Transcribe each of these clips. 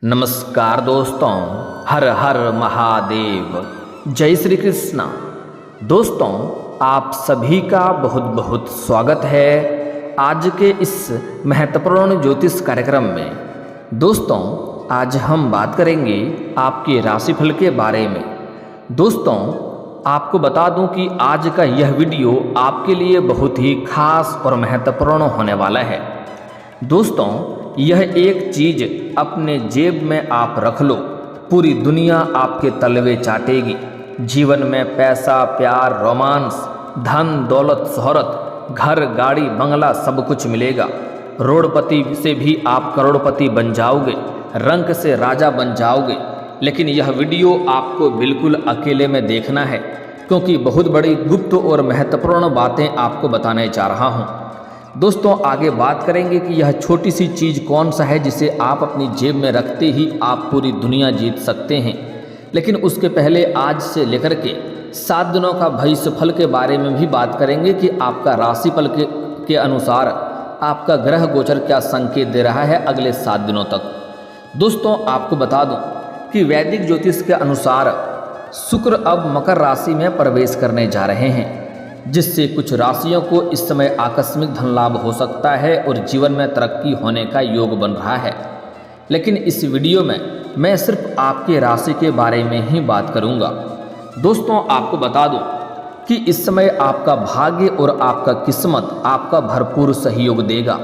नमस्कार दोस्तों, हर हर महादेव, जय श्री कृष्णा। दोस्तों, आप सभी का बहुत बहुत स्वागत है आज के इस महत्वपूर्ण ज्योतिष कार्यक्रम में। दोस्तों, आज हम बात करेंगे आपके राशिफल के बारे में। दोस्तों, आपको बता दूं कि आज का यह वीडियो आपके लिए बहुत ही खास और महत्वपूर्ण होने वाला है। दोस्तों, यह एक चीज अपने जेब में आप रख लो, पूरी दुनिया आपके तलवे चाटेगी। जीवन में पैसा, प्यार, रोमांस, धन, दौलत, शोहरत, घर, गाड़ी, बंगला सब कुछ मिलेगा। रोडपति से भी आप करोड़पति बन जाओगे, रंक से राजा बन जाओगे। लेकिन यह वीडियो आपको बिल्कुल अकेले में देखना है, क्योंकि बहुत बड़ी गुप्त और महत्वपूर्ण बातें आपको बताने जा रहा हूँ। दोस्तों, आगे बात करेंगे कि यह छोटी सी चीज़ कौन सा है जिसे आप अपनी जेब में रखते ही आप पूरी दुनिया जीत सकते हैं। लेकिन उसके पहले आज से लेकर के 7 दिनों का भविष्यफल के बारे में भी बात करेंगे कि आपका राशिफल के अनुसार आपका ग्रह गोचर क्या संकेत दे रहा है अगले 7 दिनों तक। दोस्तों, आपको बता दूं कि वैदिक ज्योतिष के अनुसार शुक्र अब मकर राशि में प्रवेश करने जा रहे हैं, जिससे कुछ राशियों को इस समय आकस्मिक धन लाभ हो सकता है और जीवन में तरक्की होने का योग बन रहा है। लेकिन इस वीडियो में मैं सिर्फ आपके राशि के बारे में ही बात करूंगा। दोस्तों, आपको बता दूं कि इस समय आपका भाग्य और आपका किस्मत आपका भरपूर सहयोग देगा।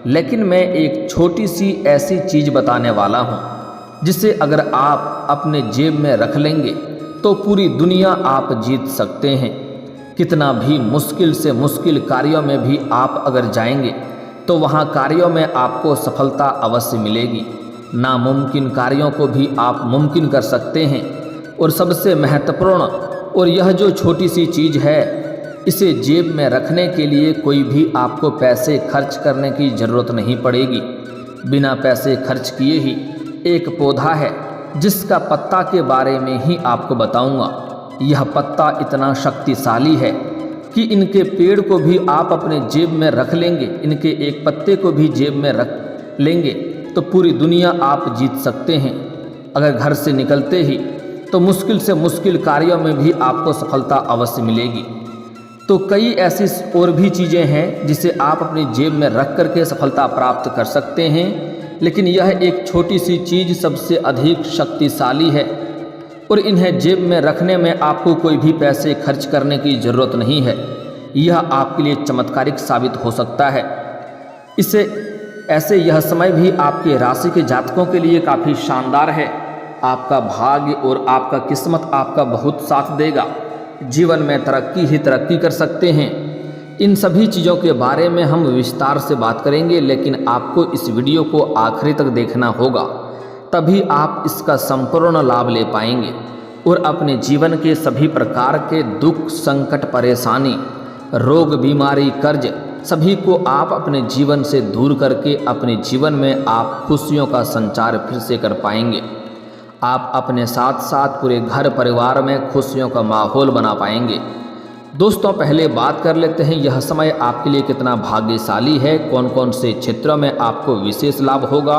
लेकिन मैं एक छोटी सी ऐसी चीज़ बताने वाला हूं जिसे अगर आप अपने जेब में रख लेंगे तो पूरी दुनिया आप जीत सकते हैं। कितना भी मुश्किल से मुश्किल कार्यों में भी आप अगर जाएंगे तो वहाँ कार्यों में आपको सफलता अवश्य मिलेगी। नामुमकिन कार्यों को भी आप मुमकिन कर सकते हैं। और सबसे महत्वपूर्ण, और यह जो छोटी सी चीज़ है, इसे जेब में रखने के लिए कोई भी आपको पैसे खर्च करने की ज़रूरत नहीं पड़ेगी। बिना पैसे खर्च किए ही एक पौधा है जिसका पत्ता के बारे में ही आपको बताऊंगा। यह पत्ता इतना शक्तिशाली है कि इनके पेड़ को भी आप अपने जेब में रख लेंगे, इनके एक पत्ते को भी जेब में रख लेंगे तो पूरी दुनिया आप जीत सकते हैं। अगर घर से निकलते ही तो मुश्किल से मुश्किल कार्यों में भी आपको सफलता अवश्य मिलेगी। तो कई ऐसी और भी चीज़ें हैं जिसे आप अपनी जेब में रख करके सफलता प्राप्त कर सकते हैं, लेकिन यह एक छोटी सी चीज़ सबसे अधिक शक्तिशाली है और इन्हें जेब में रखने में आपको कोई भी पैसे खर्च करने की ज़रूरत नहीं है। यह आपके लिए चमत्कारिक साबित हो सकता है। ऐसे यह समय भी आपके राशि के जातकों के लिए काफ़ी शानदार है। आपका भाग्य और आपका किस्मत आपका बहुत साथ देगा। जीवन में तरक्की ही तरक्की कर सकते हैं। इन सभी चीज़ों के बारे में हम विस्तार से बात करेंगे, लेकिन आपको इस वीडियो को आखिरी तक देखना होगा, तभी आप इसका संपूर्ण लाभ ले पाएंगे और अपने जीवन के सभी प्रकार के दुख, संकट, परेशानी, रोग, बीमारी, कर्ज सभी को आप अपने जीवन से दूर करके अपने जीवन में आप खुशियों का संचार फिर से कर पाएंगे। आप अपने साथ साथ पूरे घर परिवार में खुशियों का माहौल बना पाएंगे। दोस्तों, पहले बात कर लेते हैं यह समय आपके लिए कितना भाग्यशाली है, कौन कौन से क्षेत्रों में आपको विशेष लाभ होगा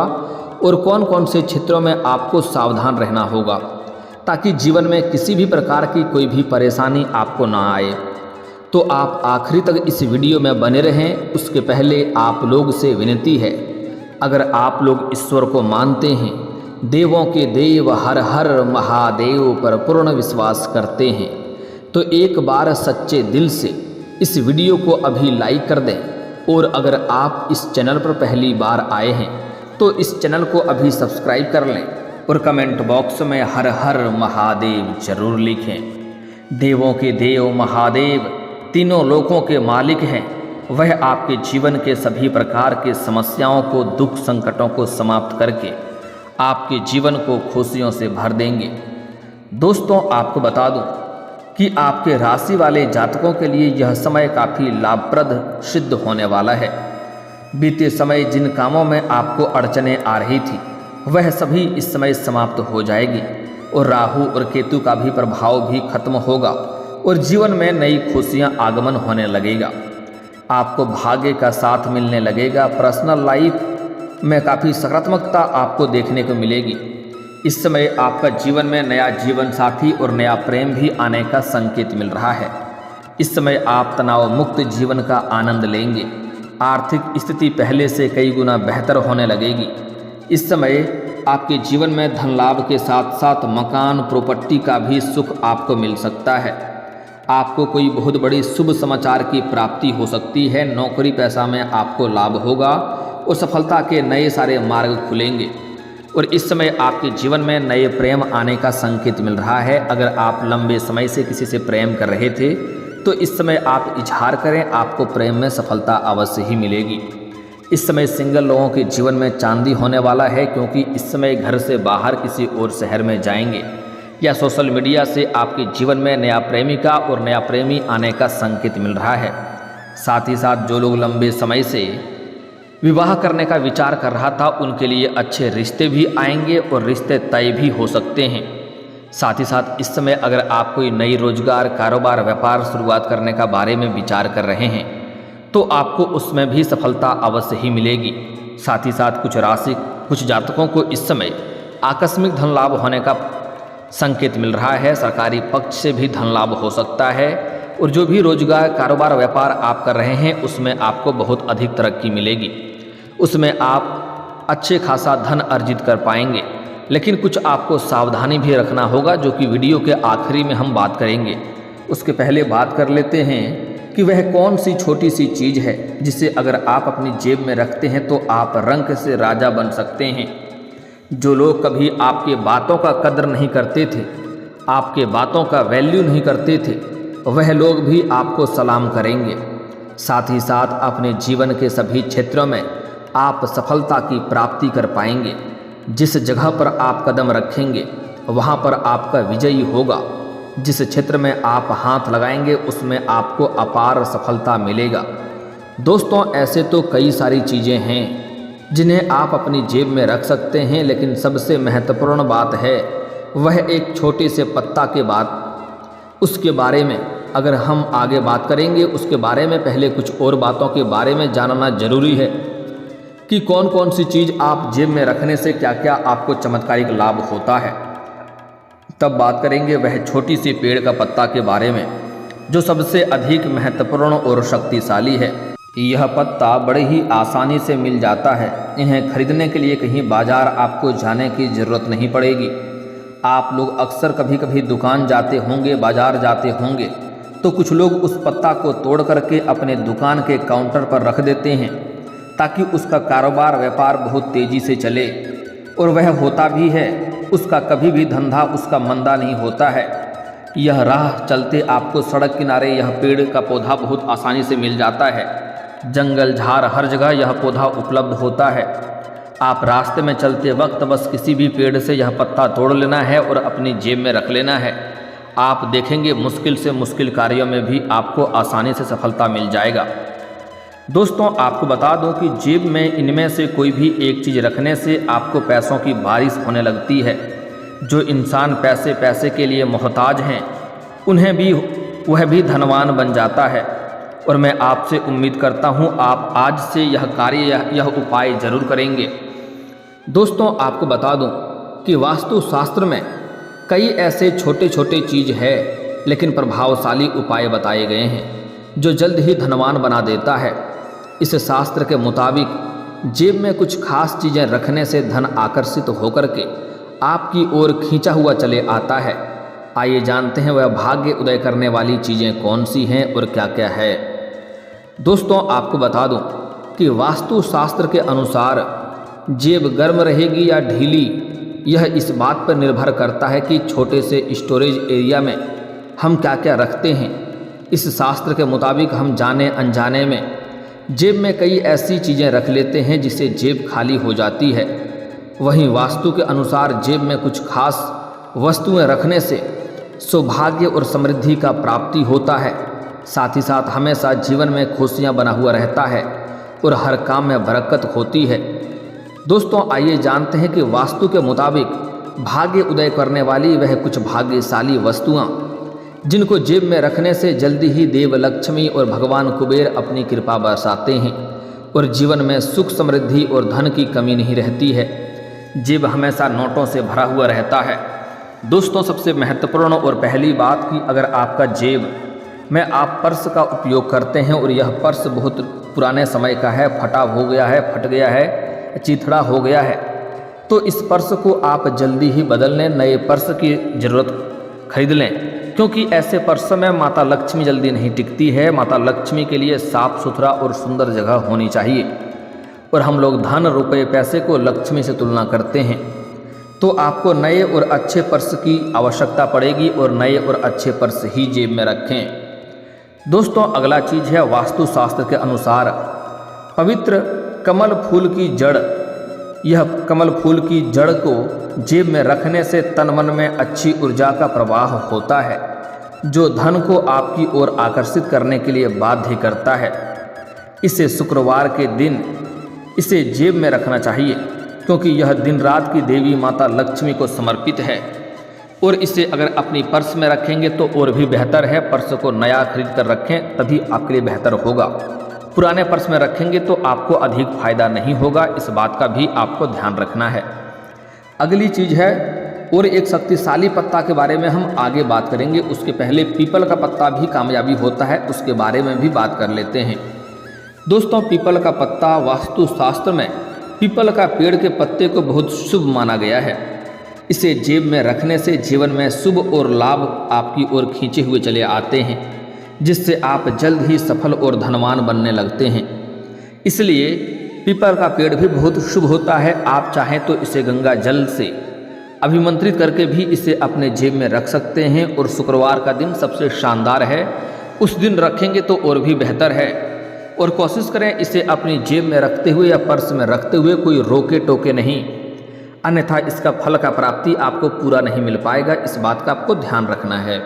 और कौन कौन से क्षेत्रों में आपको सावधान रहना होगा, ताकि जीवन में किसी भी प्रकार की कोई भी परेशानी आपको ना आए। तो आप आखिरी तक इस वीडियो में बने रहें। उसके पहले आप लोग से विनती है, अगर आप लोग ईश्वर को मानते हैं, देवों के देव हर हर महादेव पर पूर्ण विश्वास करते हैं, तो एक बार सच्चे दिल से इस वीडियो को अभी लाइक कर दें। और अगर आप इस चैनल पर पहली बार आए हैं तो इस चैनल को अभी सब्सक्राइब कर लें और कमेंट बॉक्स में हर हर महादेव जरूर लिखें। देवों के देव महादेव तीनों लोकों के मालिक हैं। वह आपके जीवन के सभी प्रकार के समस्याओं को, दुख, संकटों को समाप्त करके आपके जीवन को खुशियों से भर देंगे। दोस्तों, आपको बता दूं कि आपके राशि वाले जातकों के लिए यह समय काफ़ी लाभप्रद सिद्ध होने वाला है। बीते समय जिन कामों में आपको अड़चनें आ रही थी वह सभी इस समय समाप्त हो जाएगी और राहु और केतु का भी प्रभाव भी खत्म होगा और जीवन में नई खुशियां आगमन होने लगेगा। आपको भाग्य का साथ मिलने लगेगा। पर्सनल लाइफ में काफ़ी सकारात्मकता आपको देखने को मिलेगी। इस समय आपका जीवन में नया जीवन साथी और नया प्रेम भी आने का संकेत मिल रहा है। इस समय आप तनाव मुक्त जीवन का आनंद लेंगे। आर्थिक स्थिति पहले से कई गुना बेहतर होने लगेगी। इस समय आपके जीवन में धन लाभ के साथ साथ मकान प्रॉपर्टी का भी सुख आपको मिल सकता है। आपको कोई बहुत बड़ी शुभ समाचार की प्राप्ति हो सकती है। नौकरी पेशा में आपको लाभ होगा और सफलता के नए सारे मार्ग खुलेंगे। और इस समय आपके जीवन में नए प्रेम आने का संकेत मिल रहा है। अगर आप लंबे समय से किसी से प्रेम कर रहे थे तो इस समय आप इजहार करें, आपको प्रेम में सफलता अवश्य ही मिलेगी। इस समय सिंगल लोगों के जीवन में चांदी होने वाला है, क्योंकि इस समय घर से बाहर किसी और शहर में जाएंगे या सोशल मीडिया से आपके जीवन में नया प्रेमिका और नया प्रेमी आने का संकेत मिल रहा है। साथ ही साथ जो लोग लंबे समय से विवाह करने का विचार कर रहा था उनके लिए अच्छे रिश्ते भी आएंगे और रिश्ते तय भी हो सकते हैं। साथ ही साथ इस समय अगर आप कोई नई रोजगार, कारोबार, व्यापार शुरुआत करने का बारे में विचार कर रहे हैं तो आपको उसमें भी सफलता अवश्य ही मिलेगी। साथ ही साथ कुछ जातकों को इस समय आकस्मिक धन लाभ होने का संकेत मिल रहा है। सरकारी पक्ष से भी धन लाभ हो सकता है और जो भी रोजगार, कारोबार, व्यापार आप कर रहे हैं उसमें आपको बहुत अधिक तरक्की मिलेगी। उसमें आप अच्छे खासा धन अर्जित कर पाएंगे। लेकिन कुछ आपको सावधानी भी रखना होगा, जो कि वीडियो के आखिरी में हम बात करेंगे। उसके पहले बात कर लेते हैं कि वह कौन सी छोटी सी चीज़ है जिसे अगर आप अपनी जेब में रखते हैं तो आप रंक से राजा बन सकते हैं। जो लोग कभी आपके बातों का कदर नहीं करते थे, आपके बातों का वैल्यू नहीं करते थे, वह लोग भी आपको सलाम करेंगे। साथ ही साथ अपने जीवन के सभी क्षेत्रों में आप सफलता की प्राप्ति कर पाएंगे। जिस जगह पर आप कदम रखेंगे वहाँ पर आपका विजयी होगा। जिस क्षेत्र में आप हाथ लगाएंगे उसमें आपको अपार सफलता मिलेगा। दोस्तों, ऐसे तो कई सारी चीज़ें हैं जिन्हें आप अपनी जेब में रख सकते हैं, लेकिन सबसे महत्वपूर्ण बात है वह एक छोटे से पत्ता के बाद उसके बारे में अगर हम आगे बात करेंगे, उसके बारे में पहले कुछ और बातों के बारे में जानना जरूरी है कि कौन कौन सी चीज़ आप जेब में रखने से क्या क्या आपको चमत्कारिक लाभ होता है। तब बात करेंगे वह छोटी सी पेड़ का पत्ता के बारे में जो सबसे अधिक महत्वपूर्ण और शक्तिशाली है। यह पत्ता बड़े ही आसानी से मिल जाता है। इन्हें खरीदने के लिए कहीं बाजार आपको जाने की ज़रूरत नहीं पड़ेगी। आप लोग अक्सर कभी कभी दुकान जाते होंगे, बाजार जाते होंगे, तो कुछ लोग उस पत्ता को तोड़ करके अपने दुकान के काउंटर पर रख देते हैं ताकि उसका कारोबार, व्यापार बहुत तेज़ी से चले। और वह होता भी है, उसका कभी भी धंधा उसका मंदा नहीं होता है। यह राह चलते आपको सड़क किनारे यह पेड़ का पौधा बहुत आसानी से मिल जाता है। जंगल झाड़ हर जगह यह पौधा उपलब्ध होता है। आप रास्ते में चलते वक्त बस किसी भी पेड़ से यह पत्ता तोड़ लेना है और अपनी जेब में रख लेना है। आप देखेंगे मुश्किल से मुश्किल कार्यों में भी आपको आसानी से सफलता मिल जाएगा। दोस्तों, आपको बता दूं कि जेब में इनमें से कोई भी एक चीज़ रखने से आपको पैसों की बारिश होने लगती है। जो इंसान पैसे के लिए मोहताज हैं वह भी धनवान बन जाता है। और मैं आपसे उम्मीद करता हूं आप आज से यह उपाय जरूर करेंगे। दोस्तों, आपको बता दूं कि वास्तुशास्त्र में कई ऐसे छोटे छोटे चीज़ है लेकिन प्रभावशाली उपाय बताए गए हैं जो जल्द ही धनवान बना देता है। इस शास्त्र के मुताबिक जेब में कुछ खास चीज़ें रखने से धन आकर्षित होकर के आपकी ओर खींचा हुआ चले आता है। आइए जानते हैं वह भाग्य उदय करने वाली चीज़ें कौन सी हैं और क्या क्या है। दोस्तों, आपको बता दूं कि वास्तुशास्त्र के अनुसार जेब गर्म रहेगी या ढीली, यह इस बात पर निर्भर करता है कि छोटे से स्टोरेज एरिया में हम क्या क्या रखते हैं। इस शास्त्र के मुताबिक हम जाने अनजाने में जेब में कई ऐसी चीज़ें रख लेते हैं जिससे जेब खाली हो जाती है। वहीं वास्तु के अनुसार जेब में कुछ खास वस्तुएं रखने से सौभाग्य और समृद्धि का प्राप्ति होता है। साथ ही साथ हमेशा जीवन में खुशियां बना हुआ रहता है और हर काम में बरकत होती है। दोस्तों, आइए जानते हैं कि वास्तु के मुताबिक भाग्य उदय करने वाली वह कुछ भाग्यशाली वस्तुआं जिनको जेब में रखने से जल्दी ही देव लक्ष्मी और भगवान कुबेर अपनी कृपा बरसाते हैं और जीवन में सुख समृद्धि और धन की कमी नहीं रहती है। जेब हमेशा नोटों से भरा हुआ रहता है। दोस्तों, सबसे महत्वपूर्ण और पहली बात कि अगर आपका जेब में आप पर्स का उपयोग करते हैं और यह पर्स बहुत पुराने समय का है, फटा हो गया है, फट गया है, चिथड़ा हो गया है, तो इस पर्स को आप जल्दी ही बदल लें, नए पर्स की ज़रूरत खरीद लें, क्योंकि ऐसे पर्स में माता लक्ष्मी जल्दी नहीं टिकती है। माता लक्ष्मी के लिए साफ सुथरा और सुंदर जगह होनी चाहिए। और हम लोग धन, रुपए, पैसे को लक्ष्मी से तुलना करते हैं, तो आपको नए और अच्छे पर्स की आवश्यकता पड़ेगी और नए और अच्छे पर्स ही जेब में रखें। दोस्तों, अगला चीज़ है वास्तुशास्त्र के अनुसार पवित्र कमल फूल की जड़। यह कमल फूल की जड़ को जेब में रखने से तन मन में अच्छी ऊर्जा का प्रवाह होता है, जो धन को आपकी ओर आकर्षित करने के लिए बाध्य करता है। इसे शुक्रवार के दिन इसे जेब में रखना चाहिए, क्योंकि यह दिन रात की देवी माता लक्ष्मी को समर्पित है। और इसे अगर अपनी पर्स में रखेंगे तो और भी बेहतर है। पर्स को नया खरीद कर रखें, तभी आपके लिए बेहतर होगा। पुराने पर्स में रखेंगे तो आपको अधिक फायदा नहीं होगा। इस बात का भी आपको ध्यान रखना है। अगली चीज़ है, और एक शक्तिशाली पत्ता के बारे में हम आगे बात करेंगे। उसके पहले पीपल का पत्ता भी कामयाबी होता है, उसके बारे में भी बात कर लेते हैं। दोस्तों, पीपल का पत्ता वास्तुशास्त्र में पीपल का पेड़ के पत्ते को बहुत शुभ माना गया है। इसे जेब में रखने से जीवन में शुभ और लाभ आपकी ओर खींचे हुए चले आते हैं, जिससे आप जल्द ही सफल और धनवान बनने लगते हैं। इसलिए पीपल का पेड़ भी बहुत शुभ होता है। आप चाहें तो इसे गंगा जल से अभिमंत्रित करके भी इसे अपने जेब में रख सकते हैं। और शुक्रवार का दिन सबसे शानदार है, उस दिन रखेंगे तो और भी बेहतर है। और कोशिश करें इसे अपनी जेब में रखते हुए या पर्स में रखते हुए कोई रोके टोके नहीं, अन्यथा इसका फल का प्राप्ति आपको पूरा नहीं मिल पाएगा। इस बात का आपको ध्यान रखना है।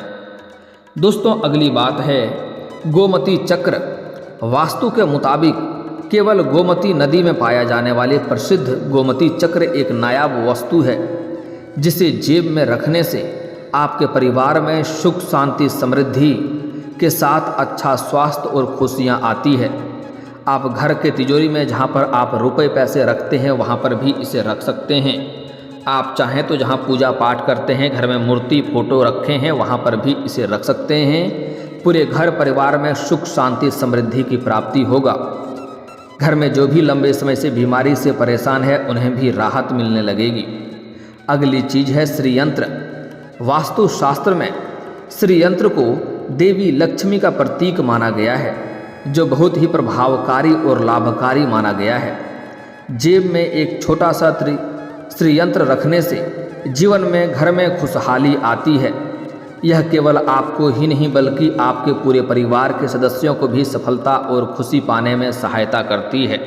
दोस्तों, अगली बात है गोमती चक्र। वास्तु के मुताबिक केवल गोमती नदी में पाया जाने वाले प्रसिद्ध गोमती चक्र एक नायाब वस्तु है, जिसे जेब में रखने से आपके परिवार में सुख, शांति, समृद्धि के साथ अच्छा स्वास्थ्य और खुशियाँ आती है। आप घर के तिजोरी में जहाँ पर आप रुपए पैसे रखते हैं वहाँ पर भी इसे रख सकते हैं। आप चाहें तो जहाँ पूजा पाठ करते हैं, घर में मूर्ति, फोटो रखे हैं, वहाँ पर भी इसे रख सकते हैं। पूरे घर परिवार में सुख, शांति, समृद्धि की प्राप्ति होगा। घर में जो भी लंबे समय से बीमारी से परेशान है उन्हें भी राहत मिलने लगेगी। अगली चीज़ है श्रीयंत्र। वास्तुशास्त्र में श्रीयंत्र को देवी लक्ष्मी का प्रतीक माना गया है, जो बहुत ही प्रभावकारी और लाभकारी माना गया है। जेब में एक छोटा सा श्रीयंत्र रखने से जीवन में, घर में खुशहाली आती है। यह केवल आपको ही नहीं बल्कि आपके पूरे परिवार के सदस्यों को भी सफलता और खुशी पाने में सहायता करती है।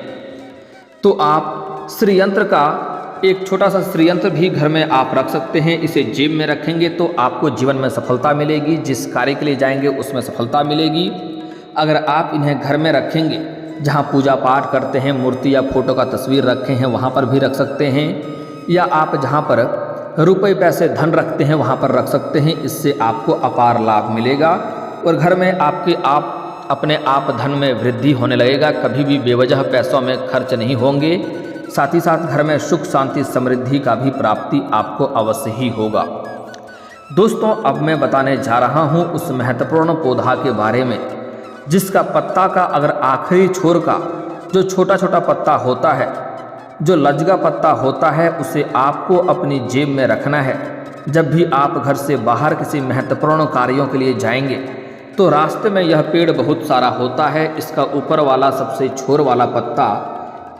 तो आप श्रीयंत्र का एक छोटा सा श्रीयंत्र भी घर में आप रख सकते हैं। इसे जेब में रखेंगे तो आपको जीवन में सफलता मिलेगी। जिस कार्य के लिए जाएंगे उसमें सफलता मिलेगी। अगर आप इन्हें घर में रखेंगे, जहाँ पूजा पाठ करते हैं, मूर्ति या फोटो का तस्वीर रखे हैं वहाँ पर भी रख सकते हैं, या आप जहाँ पर रुपए पैसे धन रखते हैं वहाँ पर रख सकते हैं। इससे आपको अपार लाभ मिलेगा और घर में अपने आप धन में वृद्धि होने लगेगा। कभी भी बेवजह पैसों में खर्च नहीं होंगे। साथ ही साथ घर में सुख, शांति, समृद्धि का भी प्राप्ति आपको अवश्य ही होगा। दोस्तों, अब मैं बताने जा रहा हूँ उस महत्वपूर्ण पौधा के बारे में, जिसका पत्ता का अगर आखिरी छोर का जो छोटा छोटा पत्ता होता है, जो लजगा पत्ता होता है, उसे आपको अपनी जेब में रखना है। जब भी आप घर से बाहर किसी महत्वपूर्ण कार्यों के लिए जाएंगे तो रास्ते में यह पेड़ बहुत सारा होता है। इसका ऊपर वाला सबसे छोर वाला पत्ता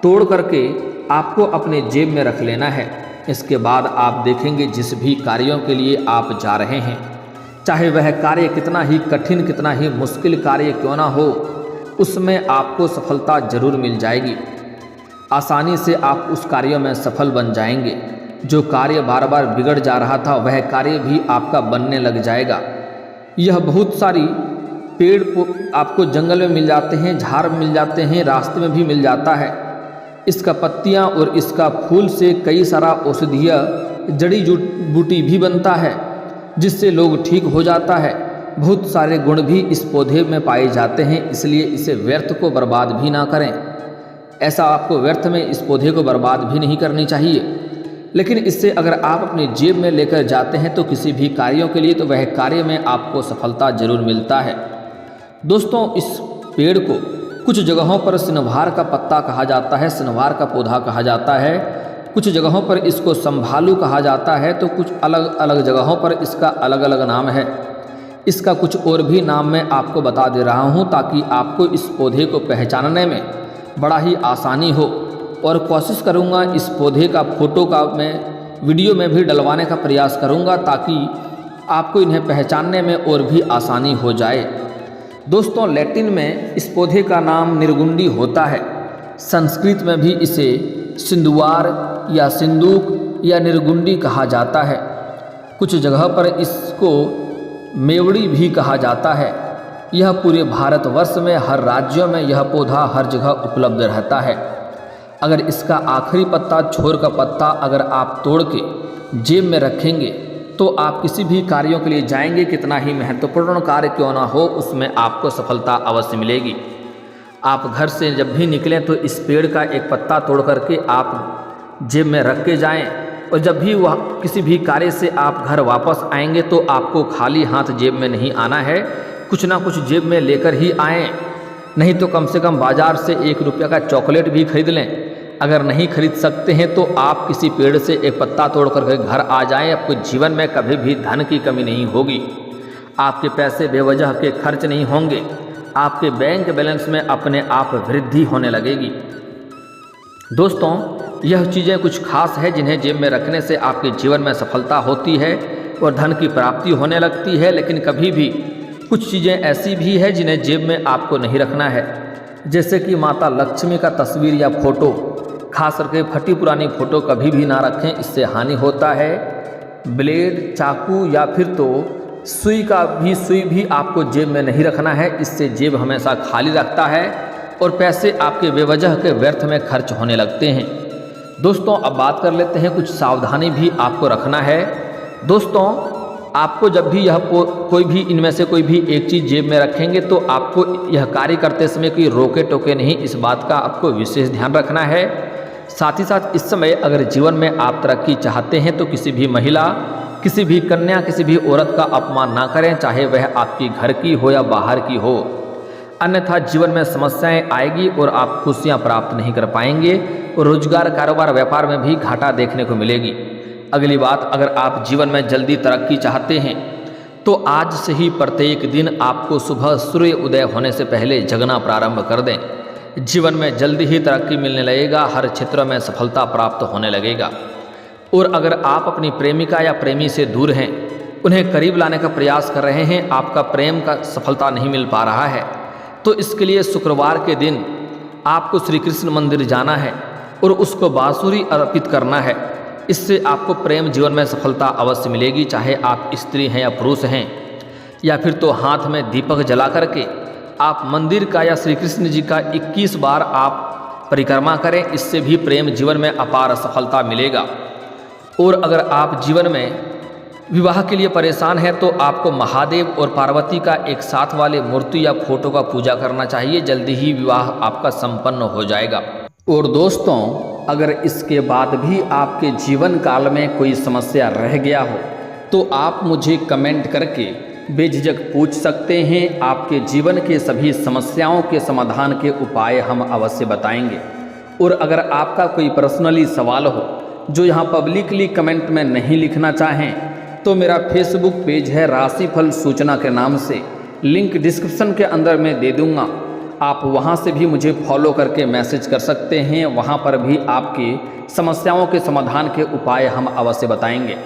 तोड़ करके आपको अपने जेब में रख लेना है। इसके बाद आप देखेंगे जिस भी कार्यों के लिए आप जा रहे हैं, चाहे वह कार्य कितना ही कठिन, कितना ही मुश्किल कार्य क्यों ना हो, उसमें आपको सफलता जरूर मिल जाएगी। आसानी से आप उस कार्य में सफल बन जाएंगे। जो कार्य बार बार बिगड़ जा रहा था वह कार्य भी आपका बनने लग जाएगा। यह बहुत सारी पेड़ आपको जंगल में मिल जाते हैं, झाड़ मिल जाते हैं, रास्ते में भी मिल जाता है। इसका पत्तियां और इसका फूल से कई सारा औषधीय जड़ी बूटी भी बनता है, जिससे लोग ठीक हो जाता है। बहुत सारे गुण भी इस पौधे में पाए जाते हैं, इसलिए इसे व्यर्थ को बर्बाद भी ना करें। ऐसा आपको व्यर्थ में इस पौधे को बर्बाद भी नहीं करनी चाहिए। लेकिन इससे अगर आप अपनी जेब में लेकर जाते हैं तो किसी भी कार्यों के लिए, तो वह कार्य में आपको सफलता जरूर मिलता है। दोस्तों, इस पेड़ को कुछ जगहों पर सिनवार का पत्ता कहा जाता है, सिनवार का पौधा कहा जाता है, कुछ जगहों पर इसको संभालू कहा जाता है, तो कुछ अलग अलग जगहों पर इसका अलग अलग नाम है। इसका कुछ और भी नाम मैं आपको बता दे रहा हूँ ताकि आपको इस पौधे को पहचानने में बड़ा ही आसानी हो, और कोशिश करूँगा इस पौधे का फोटो का मैं वीडियो में भी डलवाने का प्रयास करूँगा ताकि आपको इन्हें पहचानने में और भी आसानी हो जाए। दोस्तों, लैटिन में इस पौधे का नाम निर्गुंडी होता है। संस्कृत में भी इसे सिंदुवार या सिंदूक या निर्गुंडी कहा जाता है। कुछ जगह पर इसको मेवड़ी भी कहा जाता है। यह पूरे भारतवर्ष में हर राज्यों में यह पौधा हर जगह उपलब्ध रहता है। अगर इसका आखिरी पत्ता, छोर का पत्ता अगर आप तोड़ के जेब में रखेंगे तो आप किसी भी कार्यों के लिए जाएंगे, कितना ही महत्वपूर्ण कार्य क्यों ना हो, उसमें आपको सफलता अवश्य मिलेगी। आप घर से जब भी निकलें तो इस पेड़ का एक पत्ता तोड़ करके आप जेब में रख के जाएं, और जब भी वह किसी भी कार्य से आप घर वापस आएंगे तो आपको खाली हाथ जेब में नहीं आना है, कुछ ना कुछ जेब में लेकर ही आएँ। नहीं तो कम से कम बाज़ार से 1 रुपये का चॉकलेट भी खरीद लें। अगर नहीं खरीद सकते हैं तो आप किसी पेड़ से एक पत्ता तोड़ करके घर आ जाएं। आपको जीवन में कभी भी धन की कमी नहीं होगी, आपके पैसे बेवजह के खर्च नहीं होंगे, आपके बैंक बैलेंस में अपने आप वृद्धि होने लगेगी। दोस्तों, यह चीज़ें कुछ खास है जिन्हें जेब में रखने से आपके जीवन में सफलता होती है और धन की प्राप्ति होने लगती है। लेकिन कभी भी कुछ चीज़ें ऐसी भी है जिन्हें जेब में आपको नहीं रखना है, जैसे कि माता लक्ष्मी का तस्वीर या फोटो, खास करके फटी पुरानी फोटो कभी भी ना रखें, इससे हानि होता है। ब्लेड, चाकू या फिर तो सुई भी आपको जेब में नहीं रखना है, इससे जेब हमेशा खाली रखता है और पैसे आपके बेवजह के व्यर्थ में खर्च होने लगते हैं। दोस्तों, अब बात कर लेते हैं, कुछ सावधानी भी आपको रखना है। दोस्तों, आपको जब भी यह कोई भी इनमें से कोई भी एक चीज़ जेब में रखेंगे तो आपको यह कार्य करते समय कोई रोके टोके नहीं, इस बात का आपको विशेष ध्यान रखना है। साथ ही साथ इस समय अगर जीवन में आप तरक्की चाहते हैं तो किसी भी महिला, किसी भी कन्या, किसी भी औरत का अपमान ना करें, चाहे वह आपकी घर की हो या बाहर की हो, अन्यथा जीवन में समस्याएं आएगी और आप खुशियां प्राप्त नहीं कर पाएंगे और रोजगार, कारोबार, व्यापार में भी घाटा देखने को मिलेगी। अगली बात, अगर आप जीवन में जल्दी तरक्की चाहते हैं तो आज से ही प्रत्येक दिन आपको सुबह सूर्य उदय होने से पहले जगना प्रारंभ कर दें। जीवन में जल्दी ही तरक्की मिलने लगेगा, हर क्षेत्र में सफलता प्राप्त होने लगेगा। और अगर आप अपनी प्रेमिका या प्रेमी से दूर हैं, उन्हें करीब लाने का प्रयास कर रहे हैं, आपका प्रेम का सफलता नहीं मिल पा रहा है, तो इसके लिए शुक्रवार के दिन आपको श्री कृष्ण मंदिर जाना है और उसको बांसुरी अर्पित करना है। इससे आपको प्रेम जीवन में सफलता अवश्य मिलेगी, चाहे आप स्त्री हैं या पुरुष हैं। या फिर तो हाथ में दीपक जला करके आप मंदिर का या श्री कृष्ण जी का 21 बार आप परिक्रमा करें, इससे भी प्रेम जीवन में अपार सफलता मिलेगा। और अगर आप जीवन में विवाह के लिए परेशान हैं तो आपको महादेव और पार्वती का एक साथ वाले मूर्ति या फोटो का पूजा करना चाहिए, जल्दी ही विवाह आपका संपन्न हो जाएगा। और दोस्तों, अगर इसके बाद भी आपके जीवन काल में कोई समस्या रह गया हो तो आप मुझे कमेंट करके बेझिझक पूछ सकते हैं। आपके जीवन के सभी समस्याओं के समाधान के उपाय हम अवश्य बताएंगे। और अगर आपका कोई पर्सनली सवाल हो जो यहाँ पब्लिकली कमेंट में नहीं लिखना चाहें तो मेरा फेसबुक पेज है राशिफल सूचना के नाम से, लिंक डिस्क्रिप्शन के अंदर मैं दे दूँगा। आप वहाँ से भी मुझे फॉलो करके मैसेज कर सकते हैं, वहाँ पर भी आपकी समस्याओं के समाधान के उपाय हम अवश्य बताएंगे।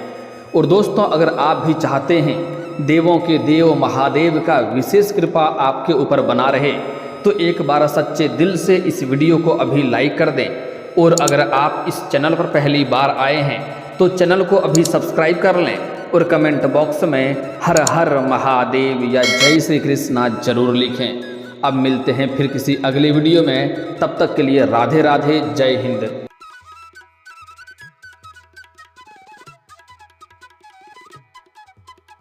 और दोस्तों, अगर आप भी चाहते हैं देवों के देव महादेव का विशेष कृपा आपके ऊपर बना रहे तो एक बार सच्चे दिल से इस वीडियो को अभी लाइक कर दें। और अगर आप इस चैनल पर पहली बार आए हैं तो चैनल को अभी सब्सक्राइब कर लें और कमेंट बॉक्स में हर हर महादेव या जय श्री कृष्णा जरूर लिखें। अब मिलते हैं फिर किसी अगले वीडियो में, तब तक के लिए राधे राधे, जय हिंद।